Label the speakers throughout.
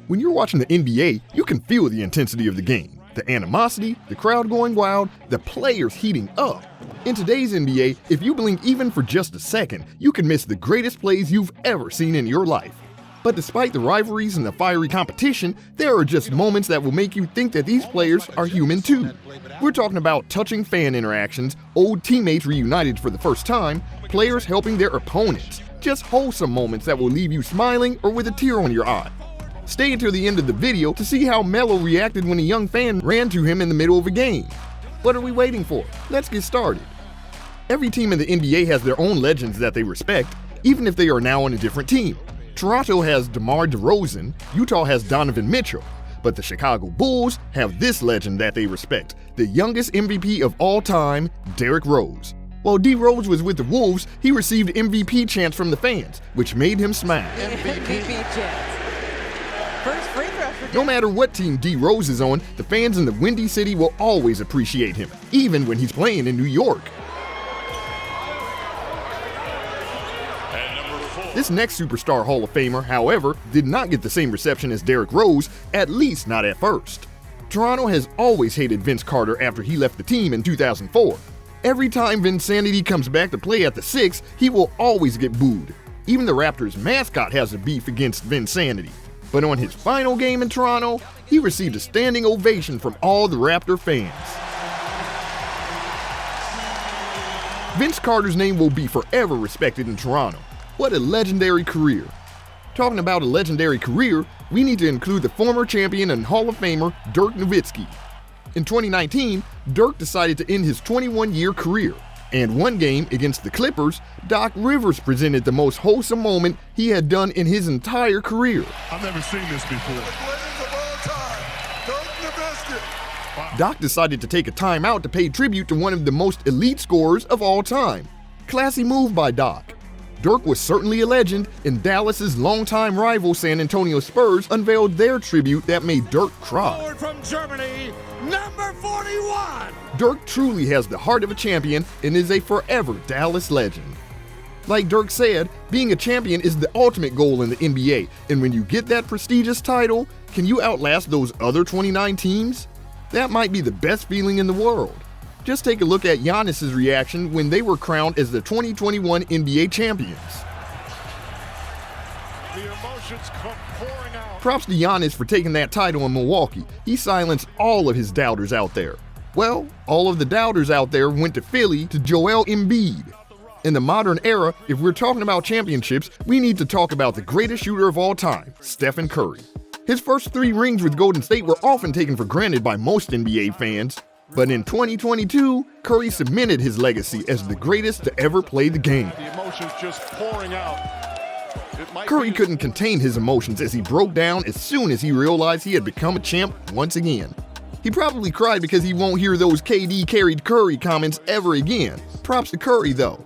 Speaker 1: When you're watching the NBA, you can feel the intensity of the game, the animosity, the crowd going wild, the players heating up. In today's NBA, if you blink even for just a second, you can miss the greatest plays you've ever seen in your life. But despite the rivalries and the fiery competition, there are just moments that will make you think that these players are human too. We're talking about touching fan interactions, old teammates reunited for the first time, players helping their opponents, just wholesome moments that will leave you smiling or with a tear on your eye. Stay until the end of the video to see how Melo reacted when a young fan ran to him in the middle of a game. What are we waiting for? Let's get started. Every team in the NBA has their own legends that they respect, even if they are now on a different team. Toronto has DeMar DeRozan, Utah has Donovan Mitchell, but the Chicago Bulls have this legend that they respect, the youngest MVP of all time, Derrick Rose. While D. Rose was with the Wolves, he received MVP chants from the fans, which made him smile.
Speaker 2: MVP chants. First free throw for
Speaker 1: No matter what team D. Rose is on, the fans in the Windy City will always appreciate him, even when he's playing in New York. This next superstar Hall of Famer, however, did not get the same reception as Derrick Rose, at least not at first. Toronto has always hated Vince Carter after he left the team in 2004. Every time Vinsanity comes back to play at the 6, he will always get booed. Even the Raptors' mascot has a beef against Vinsanity. But on his final game in Toronto, he received a standing ovation from all the Raptor fans. Vince Carter's name will be forever respected in Toronto. What a legendary career. Talking about a legendary career, we need to include the former champion and Hall of Famer Dirk Nowitzki. In 2019, Dirk decided to end his 21-year career. And one game against the Clippers, Doc Rivers presented the most wholesome moment he had done in his entire career.
Speaker 3: I've never seen this before.
Speaker 1: Doc decided to take a timeout to pay tribute to one of the most elite scorers of all time. Classy move by Doc. Dirk was certainly a legend, and Dallas's longtime rival San Antonio Spurs unveiled their tribute that made Dirk cry.
Speaker 3: Forward from Germany, number 41!
Speaker 1: Dirk truly has the heart of a champion and is a forever Dallas legend. Like Dirk said, being a champion is the ultimate goal in the NBA, and when you get that prestigious title, can you outlast those other 29 teams? That might be the best feeling in the world. Just take a look at Giannis's reaction when they were crowned as the 2021 NBA champions.
Speaker 3: The emotions come pouring out.
Speaker 1: Props to Giannis for taking that title in Milwaukee. He silenced all of his doubters out there. Well, all of the doubters out there went to Philly to Joel Embiid. In the modern era, if we're talking about championships, we need to talk about the greatest shooter of all time, Stephen Curry. His first 3 rings with Golden State were often taken for granted by most NBA fans. But in 2022, Curry cemented his legacy as the greatest to ever play the game.
Speaker 3: The emotions just pouring out.
Speaker 1: Curry couldn't contain his emotions as he broke down as soon as he realized he had become a champ once again. He probably cried because he won't hear those KD carried Curry comments ever again. Props to Curry though.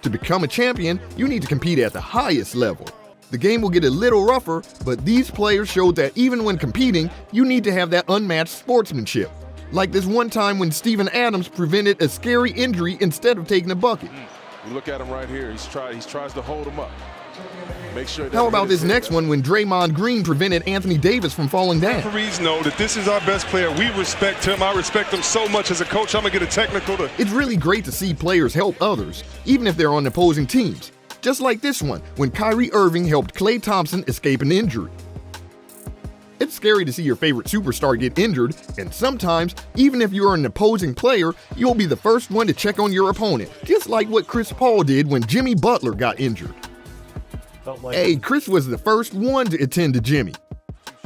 Speaker 1: To become a champion, you need to compete at the highest level. The game will get a little rougher, but these players showed that even when competing, you need to have that unmatched sportsmanship. Like this one time when Steven Adams prevented a scary injury instead of taking a bucket.
Speaker 4: You look at him right here. He tries to hold him up. Make sure.
Speaker 1: How about this next one when Draymond Green prevented Anthony Davis from falling down?
Speaker 5: Referees know that this is our best player. We respect him. I respect him so much as a coach. I'm going to get a technical to.
Speaker 1: It's really great to see players help others, even if they're on opposing teams. Just like this one when Kyrie Irving helped Klay Thompson escape an injury. It's scary to see your favorite superstar get injured, and sometimes, even if you're an opposing player, you'll be the first one to check on your opponent, just like what Chris Paul did when Jimmy Butler got injured. Hey, Chris was the first one to attend to Jimmy.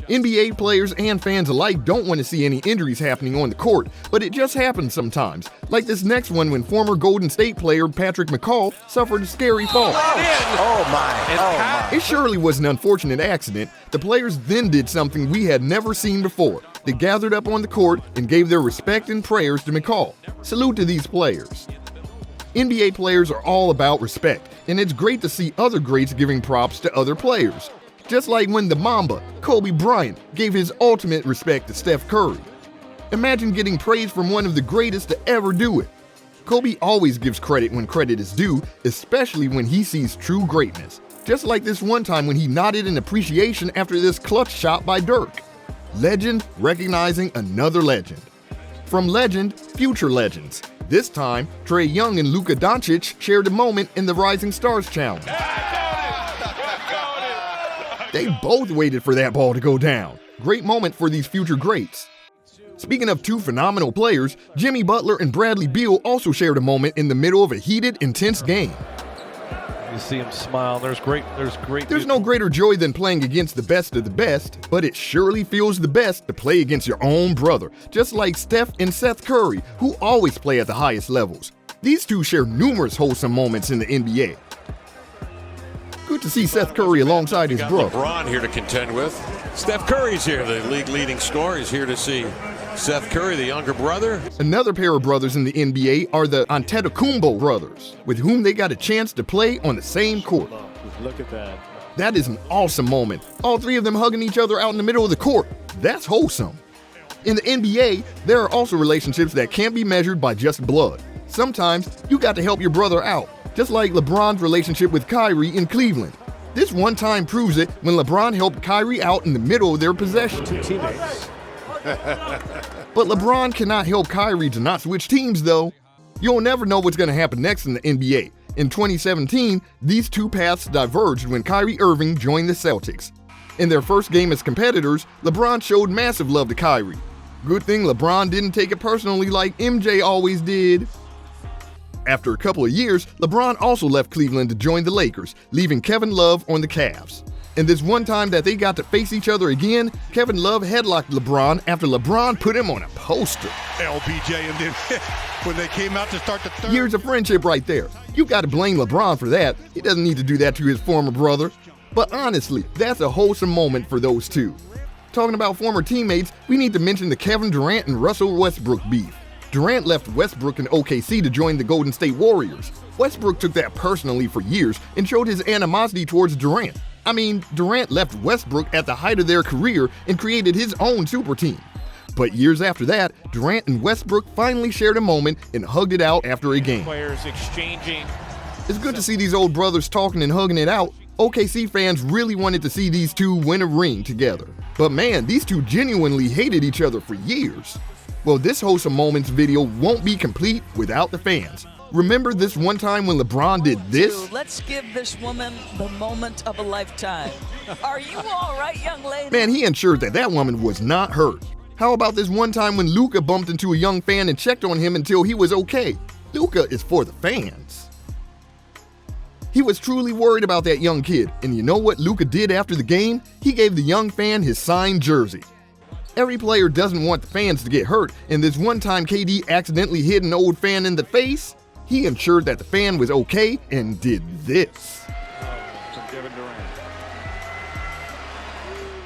Speaker 1: NBA players and fans alike don't want to see any injuries happening on the court, but it just happens sometimes, like this next one when former Golden State player Patrick McCall suffered a scary fall.
Speaker 2: Oh my.
Speaker 1: It surely was an unfortunate accident. The players then did something we had never seen before. They gathered up on the court and gave their respect and prayers to McCall. Salute to these players. NBA players are all about respect, and it's great to see other greats giving props to other players. Just like when the Mamba, Kobe Bryant, gave his ultimate respect to Steph Curry. Imagine getting praise from one of the greatest to ever do it. Kobe always gives credit when credit is due, especially when he sees true greatness. just like this one time when he nodded in appreciation after this clutch shot by Dirk. Legend recognizing another legend. From legend, future legends. This time, Trae Young and Luka Doncic shared a moment in the Rising Stars Challenge. They both waited for that ball to go down. Great moment for these future greats. Speaking of two phenomenal players, Jimmy Butler and Bradley Beal also shared a moment in the middle of a heated, intense game.
Speaker 6: You see him smile. There's
Speaker 1: no greater joy than playing against the best of the best, but it surely feels the best to play against your own brother, just like Steph and Seth Curry, who always play at the highest levels. These two share numerous wholesome moments in the NBA. Good to see Seth Curry alongside his brother.
Speaker 7: LeBron here to contend with. Steph Curry's here, the league leading scorer. He's here to see Seth Curry, the younger brother.
Speaker 1: Another pair of brothers in the NBA are the Antetokounmpo brothers, with whom they got a chance to play on the same court.
Speaker 6: Look at that.
Speaker 1: That is an awesome moment. All three of them hugging each other out in the middle of the court. That's wholesome. In the NBA, there are also relationships that can't be measured by just blood. Sometimes you got to help your brother out, just like LeBron's relationship with Kyrie in Cleveland. This one time proves it when LeBron helped Kyrie out in the middle of their possession.
Speaker 6: Two teammates.
Speaker 1: But LeBron cannot help Kyrie to not switch teams, though. You'll never know what's going to happen next in the NBA. In 2017, these two paths diverged when Kyrie Irving joined the Celtics. In their first game as competitors, LeBron showed massive love to Kyrie. Good thing LeBron didn't take it personally like MJ always did. After a couple of years, LeBron also left Cleveland to join the Lakers, leaving Kevin Love on the Cavs. And this one time that they got to face each other again, Kevin Love headlocked LeBron after LeBron put him on a poster.
Speaker 3: LBJ, and then when they came out to start the third.
Speaker 1: Years of friendship right there. You got to blame LeBron for that. He doesn't need to do that to his former brother. But honestly, that's a wholesome moment for those two. Talking about former teammates, we need to mention the Kevin Durant and Russell Westbrook beef. Durant left Westbrook in OKC to join the Golden State Warriors. Westbrook took that personally for years and showed his animosity towards Durant. I mean, Durant left Westbrook at the height of their career and created his own super team. But years after that, Durant and Westbrook finally shared a moment and hugged it out after a game.
Speaker 8: Players exchanging.
Speaker 1: It's good to see these old brothers talking and hugging it out. OKC fans really wanted to see these two win a ring together. But man, these two genuinely hated each other for years. Well, this Wholesome Moments video won't be complete without the fans. Remember this one time when LeBron did this?
Speaker 2: Let's give this woman the moment of a lifetime. Are you all right, young lady?
Speaker 1: Man, he ensured that that woman was not hurt. How about this one time when Luka bumped into a young fan and checked on him until he was okay? Luka is for the fans. He was truly worried about that young kid, and you know what Luka did after the game? He gave the young fan his signed jersey. Every player doesn't want the fans to get hurt, and this one time KD accidentally hit an old fan in the face, he ensured that the fan was okay and did this.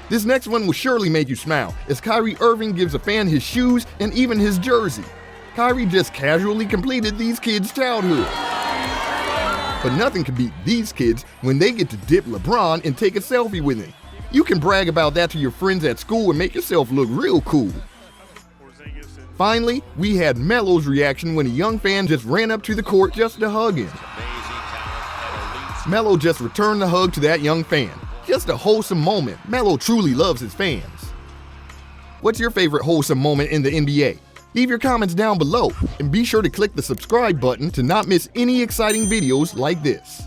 Speaker 1: This next one will surely make you smile, as Kyrie Irving gives a fan his shoes and even his jersey. Kyrie just casually completed these kids' childhood. But nothing can beat these kids when they get to dip LeBron and take a selfie with him. You can brag about that to your friends at school and make yourself look real cool. Finally, we had Melo's reaction when a young fan just ran up to the court just to hug him. Melo just returned the hug to that young fan. Just a wholesome moment. Melo truly loves his fans. What's your favorite wholesome moment in the NBA? Leave your comments down below, and be sure to click the subscribe button to not miss any exciting videos like this.